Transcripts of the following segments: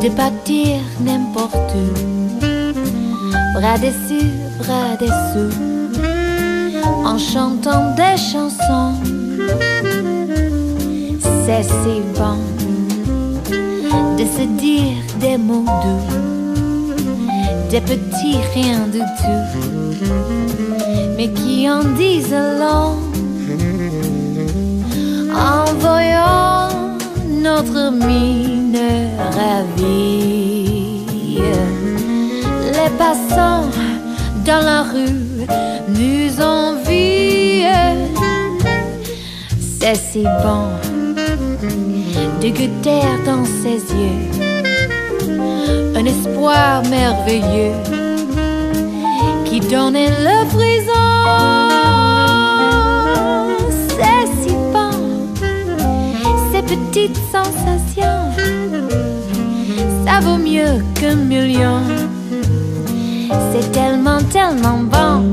de partir n'importe où, bras dessus, bras dessous, en chantant des chansons. C'est si bon de se dire des mots doux, des petits riens du tout, mais qui en disent long. En voyant notre mine ravie, les passants dans la rue nous envient. C'est si bon de goûter dans ses yeux un espoir merveilleux qui donne le frisson. C'est si bon, ces petites sensations, ça vaut mieux qu'un million. C'est tellement, tellement bon.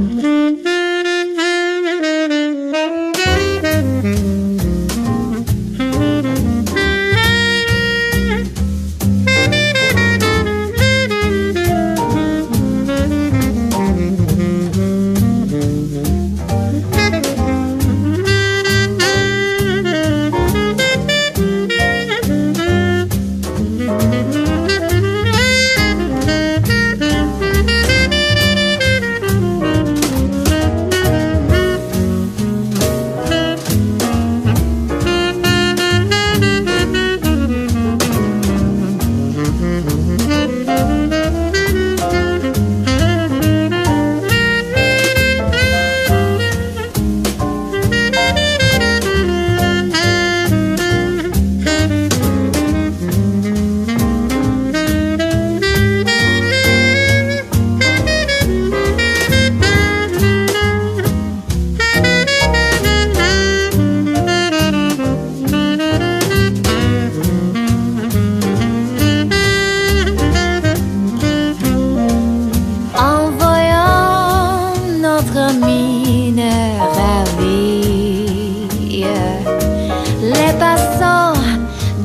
Les passants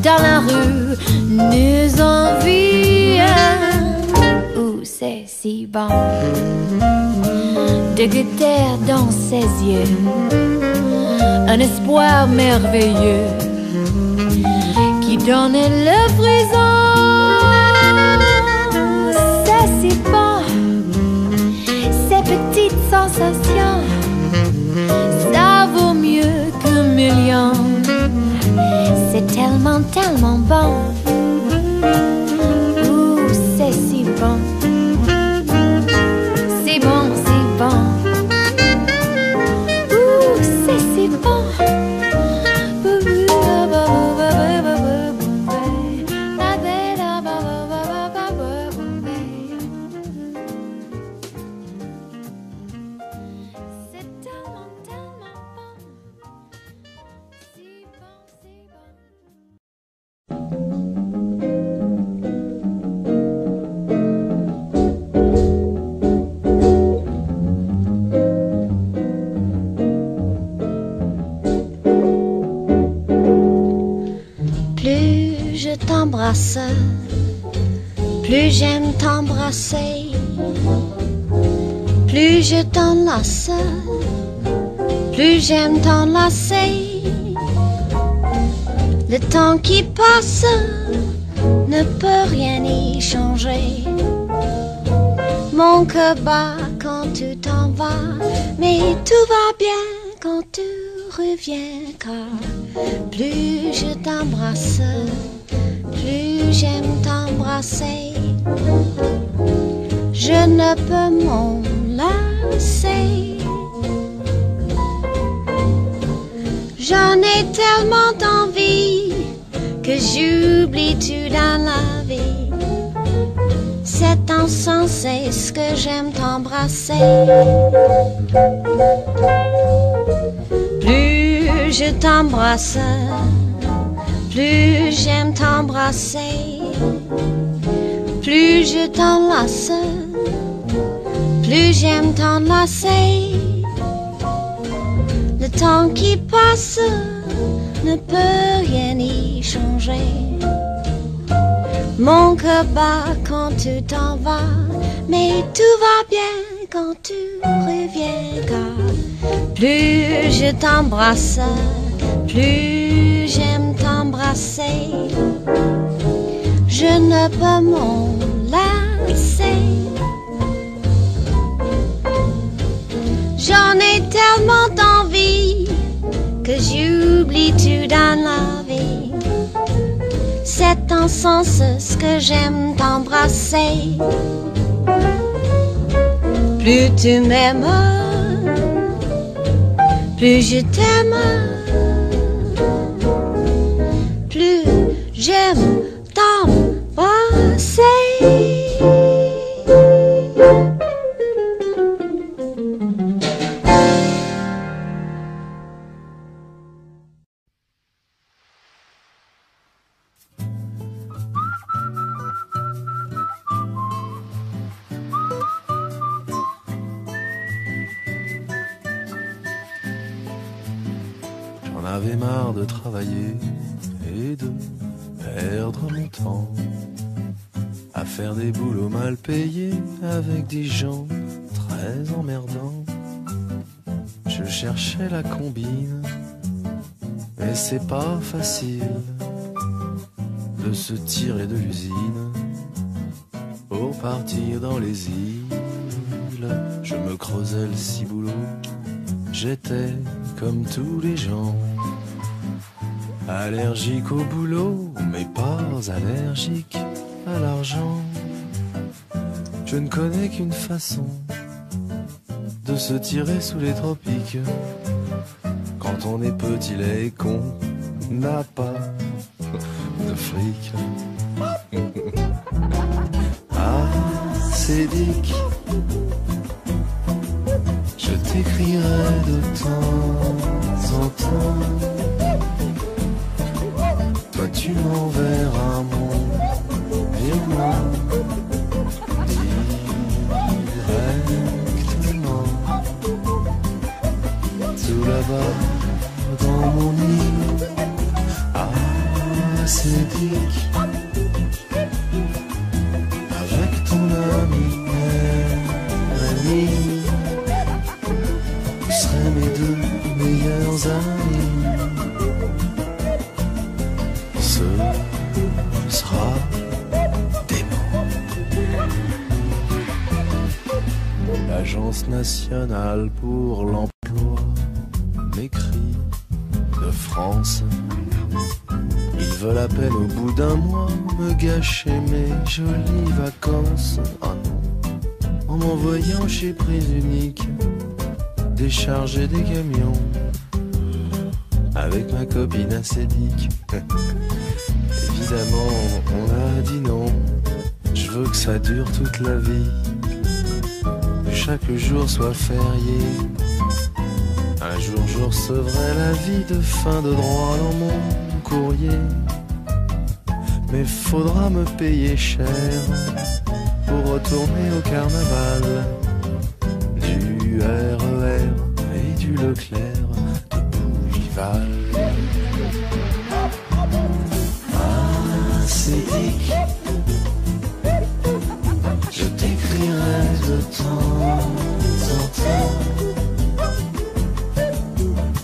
dans la rue nous envient. C'est si bon de goûter dans ses yeux un espoir merveilleux qui donne le frisson. C'est si bon, ces petites sensations, ça vaut mieux qu'un million. C'est tellement, tellement bon. C'est si bon. C'est bon, c'est bon. C'est si bon. Plus je t'embrasse, plus j'aime t'embrasser. Plus je t'enlace, plus j'aime t'enlacer. Le temps qui passe ne peut rien y changer. Mon cœur bat quand tu t'en vas, mais tout va bien quand tu reviens, car plus je t'embrasse, plus j'aime t'embrasser. Je ne peux m'en lasser. J'en ai tellement d'envie que j'oublie tout dans la vie. C'est insensé ce que j'aime t'embrasser. Plus je t'embrasse, plus j'aime t'embrasser. Plus je t'enlace, plus j'aime t'enlacer. Le temps qui passe ne peut rien y changer. Mon cœur bat quand tu t'en vas, mais tout va bien quand tu reviens, car plus je t'embrasse, plus j'aime t'embrasser. Je ne peux m'en lasser. J'en ai tellement d'envie que j'oublie tout dans la vie. C'est en sens ce que j'aime t'embrasser. Plus tu m'aimes, plus je t'aime, plus j'aime t'embrasser. J'en avais marre de travailler et de perdre mon temps à faire des boulots mal payés avec des gens très emmerdants. Je cherchais la combine, mais c'est pas facile de se tirer de l'usine pour partir dans les îles. Je me creusais le ciboulot, j'étais comme tous les gens, allergique au boulot, mais pas allergique à l'argent. Je ne connais qu'une façon de se tirer sous les tropiques. Quand on est petit, laid et qu'on n'a pas de fric. Ah, c'est Dick, je t'écrirai de temps en temps. Toi tu m'enverras mon virement directement. Tout là-bas dans mon lit. Ah, c'est Dick, avec ton ami Rémi. Vous serez mes deux meilleurs amis. Ce sera dément. L'Agence nationale pour l'emploi m'écrit de France. Ils veulent à peine au bout d'un mois me gâcher mes jolies vacances. Ah non, en m'envoyant chez Prise Unique décharger des camions avec ma copine acédique. Évidemment, on a dit non. Je veux que ça dure toute la vie, que chaque jour soit férié. Un jour je recevrai l'avis de fin de droit dans mon courrier. Mais faudra me payer cher pour retourner au carnaval. Du RER et du Leclerc de Bougival. Ah, c'est Dick, je t'écrirai de temps en temps.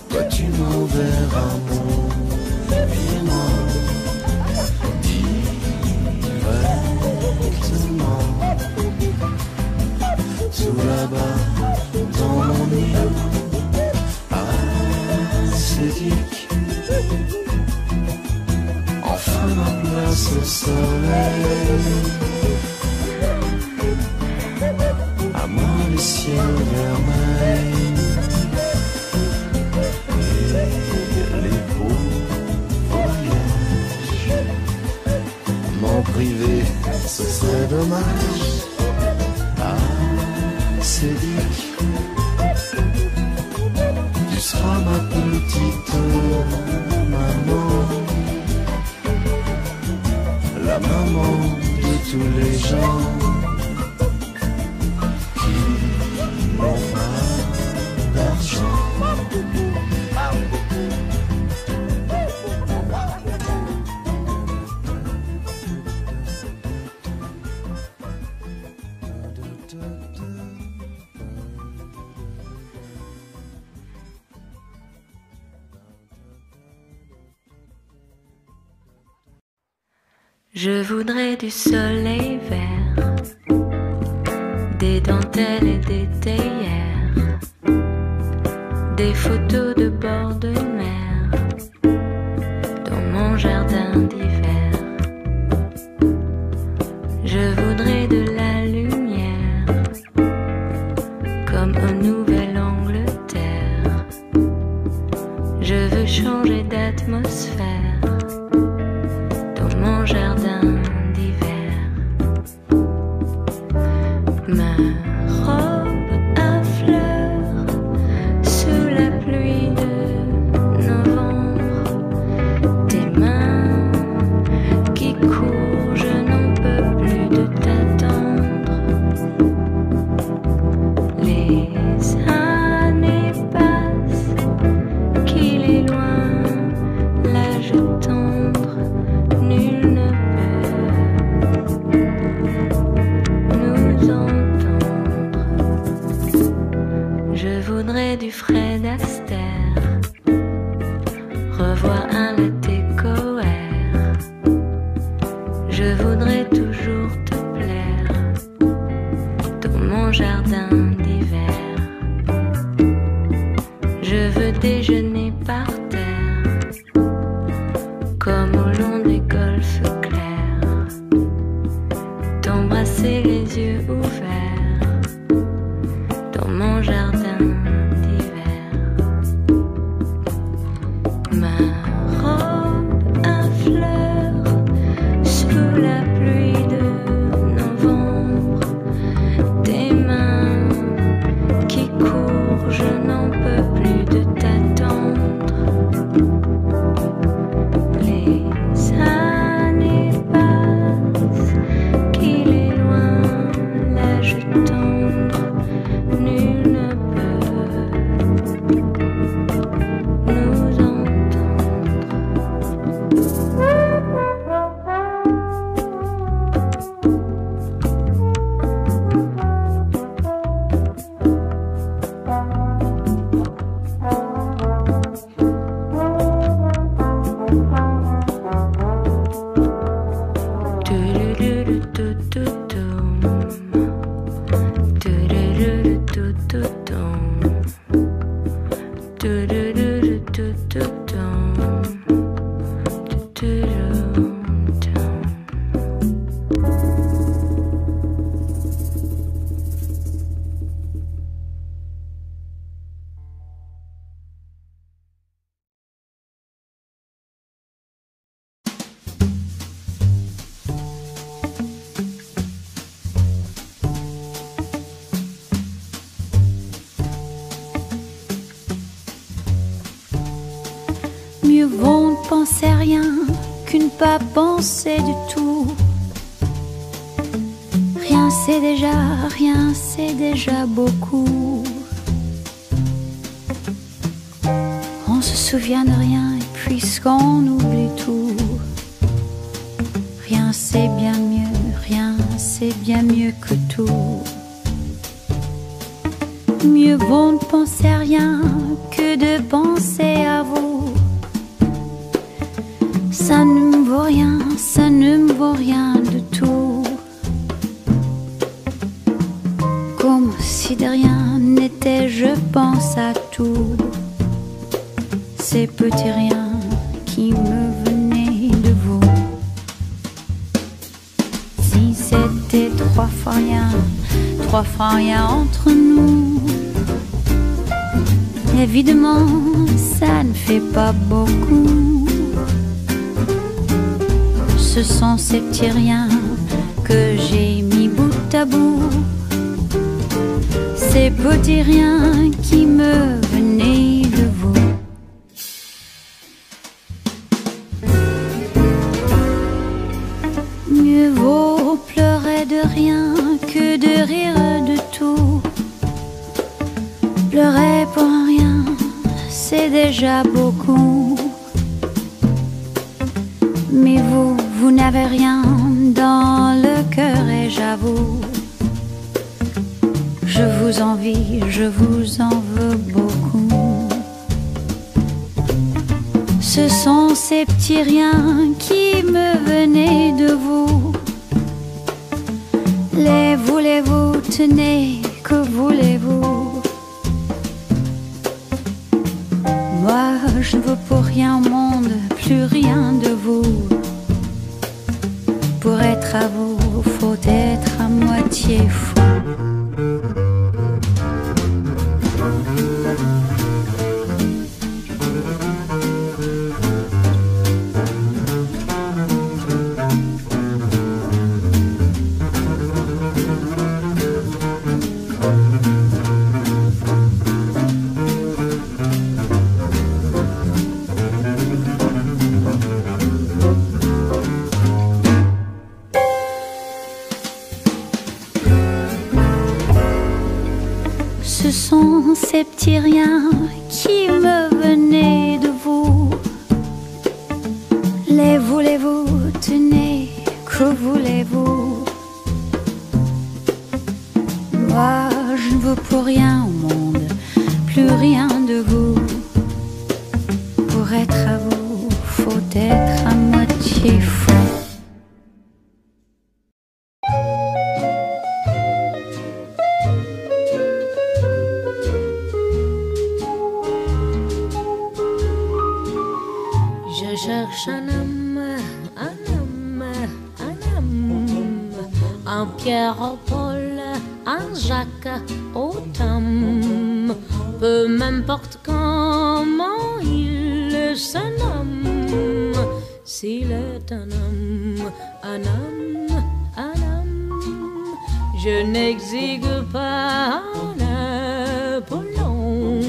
Toi tu m'enverras mon virement directement. Tout là-bas dans mon lit. Ah, c'est Dick, enfin ma place au soleil. À moi le ciel vermeil et les beaux voyages. M'en priver, ce serait dommage. Ah, c'est Dick, tu seras ma petite maman, la maman de tous les gens qui n'ont pas d'argent. Je voudrais du soleil vert, des dentelles et des théières, des photos de bord de mer dans mon jardin d'hiver. Je voudrais de la lumière comme en Nouvelle-Angleterre. Je veux changer d'atmosphère dans mon jardin d'hiver. Ma robe à fleurs sous la pluie de novembre. Tes mains qui courent, je n'en peux plus de t'attendre. Les années passent, qu'il est loin l'âge tendre. Nul ne peut nous entendre. Je voudrais du Fred Astaire, revoir un latte coère. Je voudrais toujours te plaire dans mon jardin d'hiver. Je veux déjeuner par terre comme au long des golfes clairs, t'embrasser les yeux ouverts dans mon jardin d'hiver. Ma robe à fleurs sous la pluie de novembre. Tes mains qui courent, je n'en peux plus de t'attendre. Les années passent, qu'il est loin l'âge tendre. Nul ne peut nous entendre. Mieux vaut ne penser rien qu'une pas penser du tout. Rien c'est déjà beaucoup. On se souvient de rien et puisqu'on oublie tout. Rien c'est bien mieux que tout. Mieux vaut ne penser à rien que de penser à vous. Ça ne me vaut rien du tout. Comme si de rien n'était, je pense à tout. Ces petits riens qui me venaient de vous. Si c'était trois fois rien entre nous. Évidemment, ça ne fait pas beaucoup. Ce sont ces petits riens que j'ai mis bout à bout. Ces petits riens qui me venaient de vous. Mieux vaut pleurer de rien que de rire de tout. Pleurer pour rien, c'est déjà beaucoup. Mais vous n'avez rien dans le cœur et j'avoue, je vous envie, je vous en veux beaucoup. Ce Ce sont ces petits riens qui me venaient de vous. Les voulez-vous, tenez, que voulez-vous? Moi, je ne veux pour rien au monde, plus rien de vous. Pour être à vous, faut être à moitié fou. Ce sont ces petits riens qui me venaient de vous. Les voulez-vous, tenez, que voulez-vous? Moi, je ne veux pour rien au monde, plus rien de vous. Pour être à vous, faut être à moitié fou. Je cherche un homme, un Pierre au Paul, un Jacques au Tom. Peu m'importe comment il se nomme, s'il est un homme, un homme, un homme. Je n'exigue pas un Apollon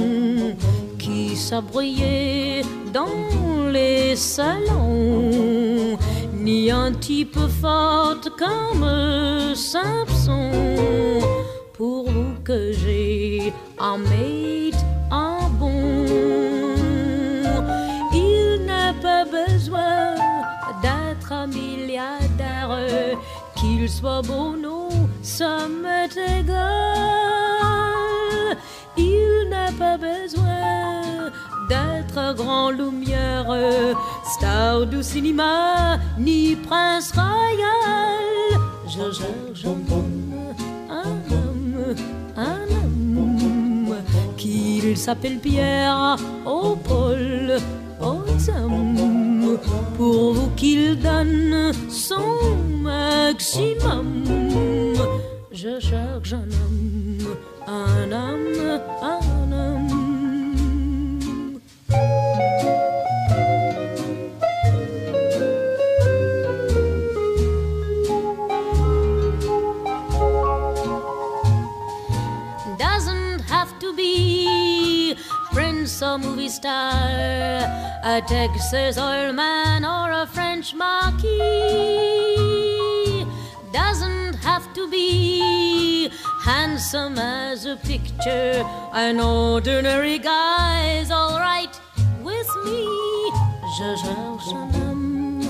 qui s'abrouillait dans les salons, ni un type fort comme Samson. Pour vous que j'ai un mate, un bon, il n'a pas besoin d'être un milliardaire, qu'il soit beau, non, ça m'est égal. Il n'a pas besoin d'être grand lumière, star du cinéma, ni prince royal. Je cherche un homme, un homme, qu'il s'appelle Pierre au Paul, au Tom, pour vous qu'il donne son maximum. Je cherche un homme, un homme, un homme. Doesn't have to be prince or movie star, a Texas oil man or a French marquis. Doesn't have to be handsome as a picture, an ordinary guy's all right with me. Je cherche un homme,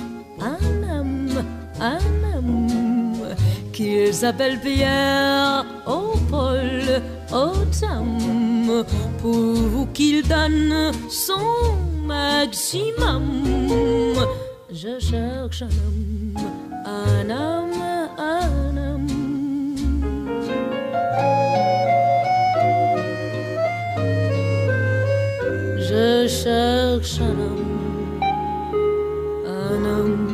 un homme, un homme, qu'il s'appelle Pierre au Paul, au Tom, pour vous qu'il donne son maximum. Je cherche un homme, un homme, un homme. Je cherche un homme, un homme.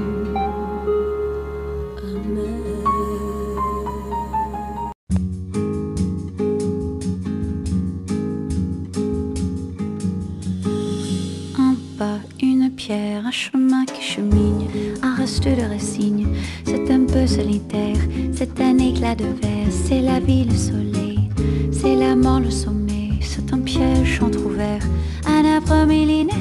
Un chemin qui chemine, un reste de résigne. C'est un peu solitaire, c'est un éclat de verre. C'est la vie, le soleil, c'est la mort, le sommet. C'est un piège entrouvert, un arbre millénaire,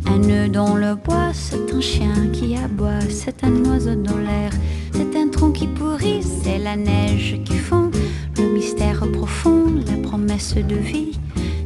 un nœud dans le bois. C'est un chien qui aboie, c'est un oiseau dans l'air. C'est un tronc qui pourrit, c'est la neige qui fond. Le mystère profond, la promesse de vie.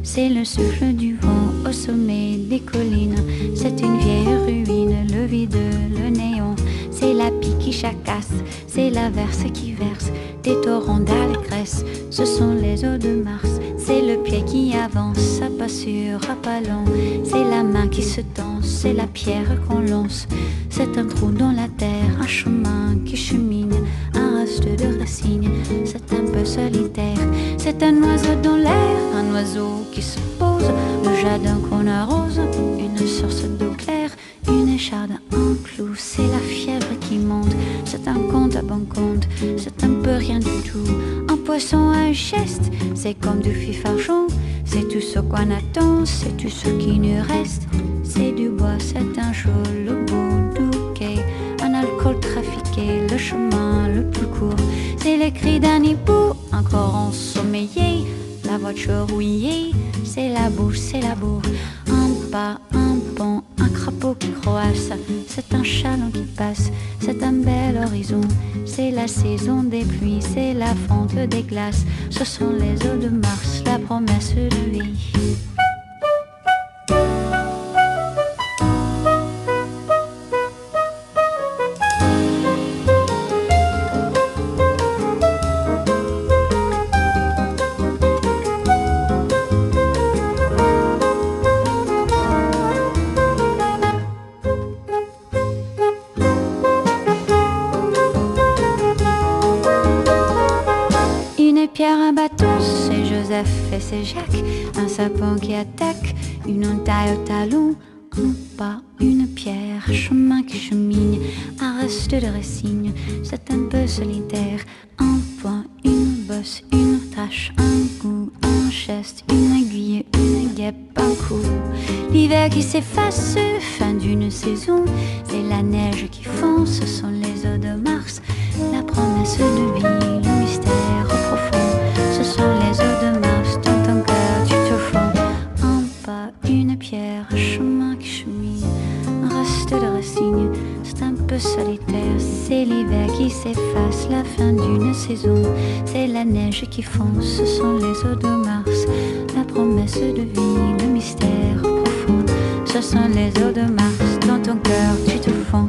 C'est le souffle du vent au sommet des collines. C'est une vieille ruine, le vide, le néant. C'est c'est la pie qui chacasse, c'est l'averse qui verse des torrents d'allégresse. Ce sont les eaux de Mars, c'est le pied qui avance, à pas sûr, à pas long. C'est la main qui se danse, c'est la pierre qu'on lance. C'est un trou dans la terre, un chemin qui chemine, un reste de racines. C'est un peu solitaire, c'est un oiseau dans l'air, un oiseau qui se pose, le jardin qu'on arrose, une source d'eau claire, une écharde, un clou. C'est la fièvre qui monte, c'est un compte à bon compte, c'est un peu rien du tout. Un poisson à un geste, c'est comme du fifarchon. C'est tout ce qu'on attend, c'est tout ce qui nous reste. C'est du bois, c'est un jour le bout du quai, un alcool trafiqué, le chemin le plus court. C'est les cris d'un hibou, encore ensommeillé, la voiture rouillée. C'est la bouche, c'est la bourre, un pas, un pont, un crapaud qui croasse. C'est un chaland qui passe, c'est un bel horizon. C'est la saison des pluies, c'est la fonte des glaces. Ce sont les eaux de Mars, la promesse de vie. Pierre, un bateau, c'est Joseph et c'est Jacques. Un sapin qui attaque, une entaille au talon. Un pas, une pierre, chemin qui chemine, un reste de racine. C'est un peu solitaire, un point, une bosse, une tache, un goût, un geste, une aiguille, une guêpe, un coup. L'hiver qui s'efface, fin d'une saison. C'est la neige qui fond, ce sont les eaux de Mars. La promesse de vie, le mystère au profond. Ce sont les eaux de Mars, dans ton cœur tu te fonds. Un pas, une pierre, un chemin qui chemine, un reste de racines. C'est un peu solitaire, c'est l'hiver qui s'efface, la fin d'une saison. C'est la neige qui fond, ce sont les eaux de Mars. La promesse de vie, le mystère profond. Ce sont les eaux de Mars, dans ton cœur tu te fonds.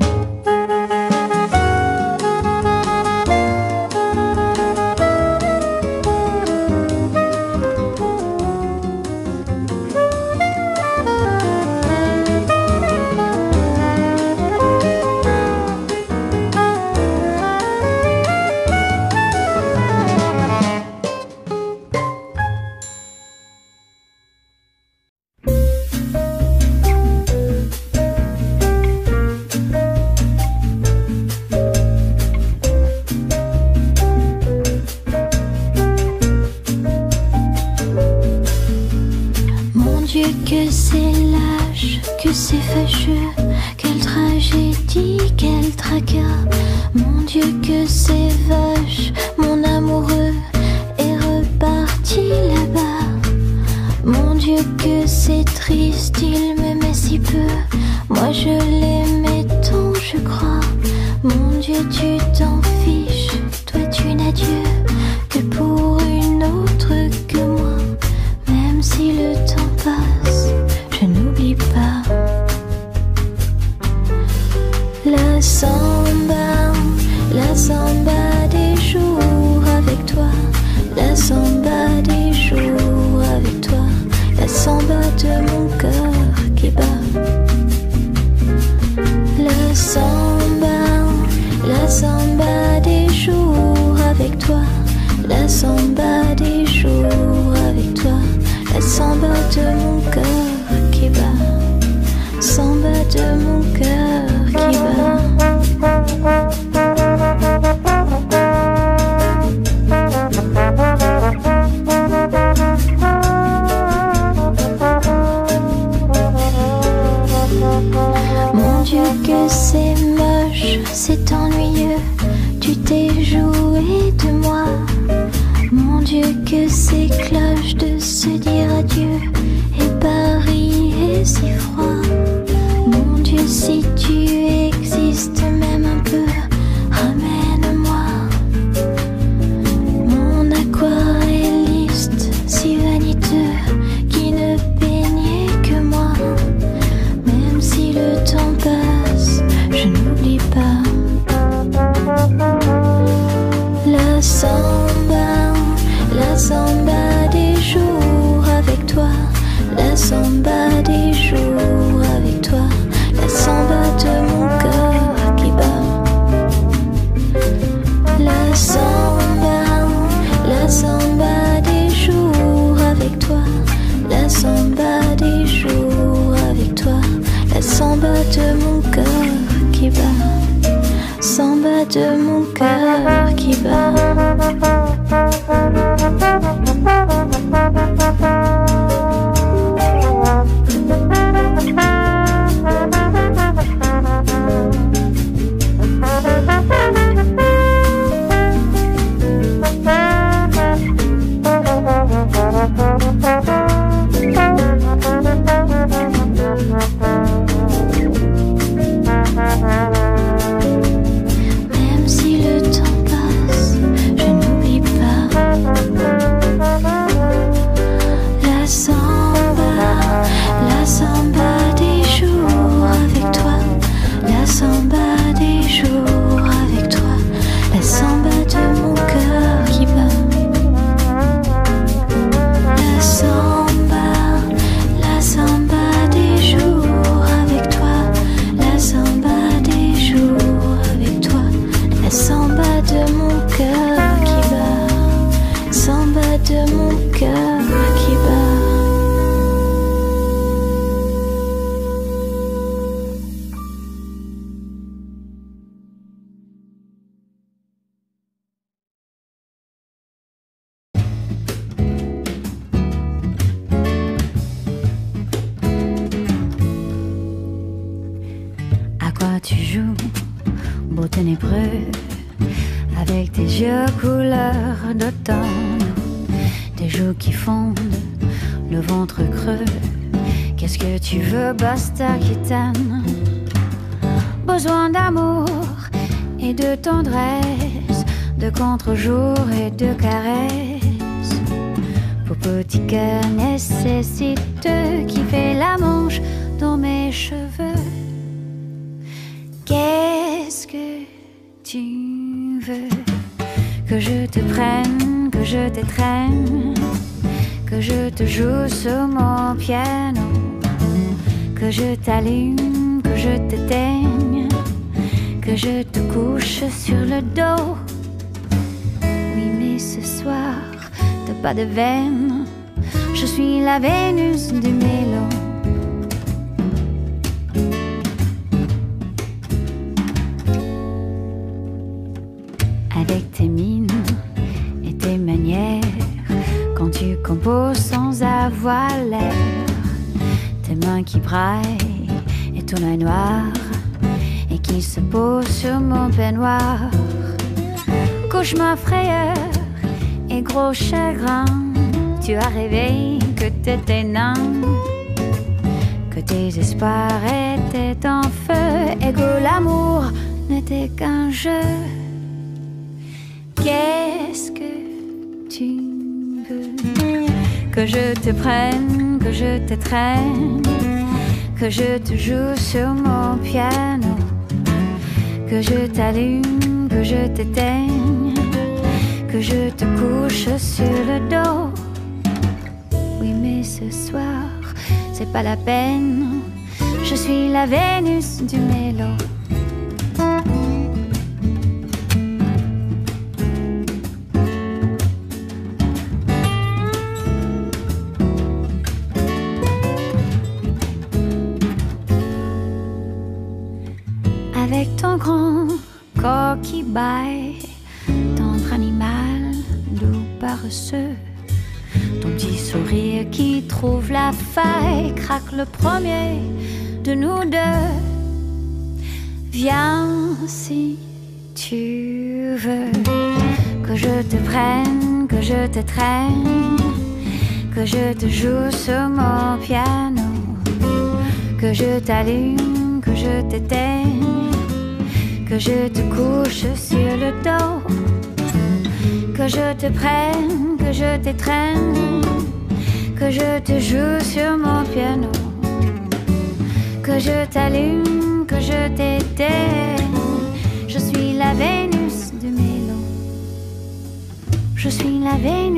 Que c'est lâche, que c'est fâcheux, quelle tragédie, quel tracas. Mon Dieu que c'est vache, mon amoureux est reparti là-bas. Mon Dieu que c'est triste, il m'aimait si peu, moi je l'aimais tant je crois. Mon Dieu tu t'en fiches, toi tu n'as Dieu que pour une autre que moi. Même si le temps passe, je n'oublie pas la samba des jours avec toi, la samba des jours avec toi, la samba de mon cœur qui bat. La samba des jours avec toi, la samba des jours avec toi, la samba de mon cœur qui bat, samba de mon cœur qui bat. Mon Dieu que c'est moche, c'est ennuyeux, tu t'es joué de moi. Mon Dieu que c'est cloche de se dire adieu, et Paris est si froid. Mon Dieu si tu existes même un peu, ramène-moi. Mon aquarelliste si vaniteux, qui ne peignait que moi. Même si le temps passe, je n'oublie pas de mon cœur qui bat. Même si le temps passe, je n'oublie pas la samba des jours avec toi, la samba des jours avec toi, la samba de mon cœur qui bat. La samba des jours avec toi, la samba des jours avec toi, la samba de mon cœur qui bat, samba de mon cœur qui bat. À quoi tu joues, beau ténébreux, avec tes yeux couleur d'automne, tes joues qui fondent, le ventre creux. Qu'est-ce que tu veux, basta gitane? Besoin d'amour et de tendresse, de contre-jour et de caresses. Pour petit cœur nécessiteux qui fait la manche dans mes cheveux. Qu'est-ce que tu veux? Que je te prenne, que je t'étreigne, que je te joue sur mon piano, que je t'allume, que je t'éteigne, que je te couche sur le dos. Oui, mais ce soir, t'as pas de veine, je suis la Vénus du mélo. Avec tes mines et tes manières, quand tu composes sans avoir l'air, tes mains qui braillent et ton œil noir, et qui se pose sur mon peignoir. Cauchemar, frayeur et gros chagrin, tu as rêvé que t'étais nain, que tes espoirs étaient en feu, et que l'amour n'était qu'un jeu. Qu'est-ce que tu veux? Que je te prenne, que je t'étreigne, que je te joue sur mon piano, que je t'allume, que je t'éteigne, que je te couche sur le dos. Oui, mais ce soir, c'est pas la peine, je suis la Vénus du mélo. Avec ton grand corps qui baille, tendre animal, doux paresseux, ton petit sourire qui trouve la faille, craque le premier de nous deux. Viens si tu veux, que je te prenne, que je t'étreigne, que je te joue sur mon piano, que je t'allume, que je t'éteigne, que je te couche sur le dos, que je te prenne, que je t'étreigne, que je te joue sur mon piano, que je t'allume, que je t'éteigne. Je suis la Vénus du mélo, je suis la Vénus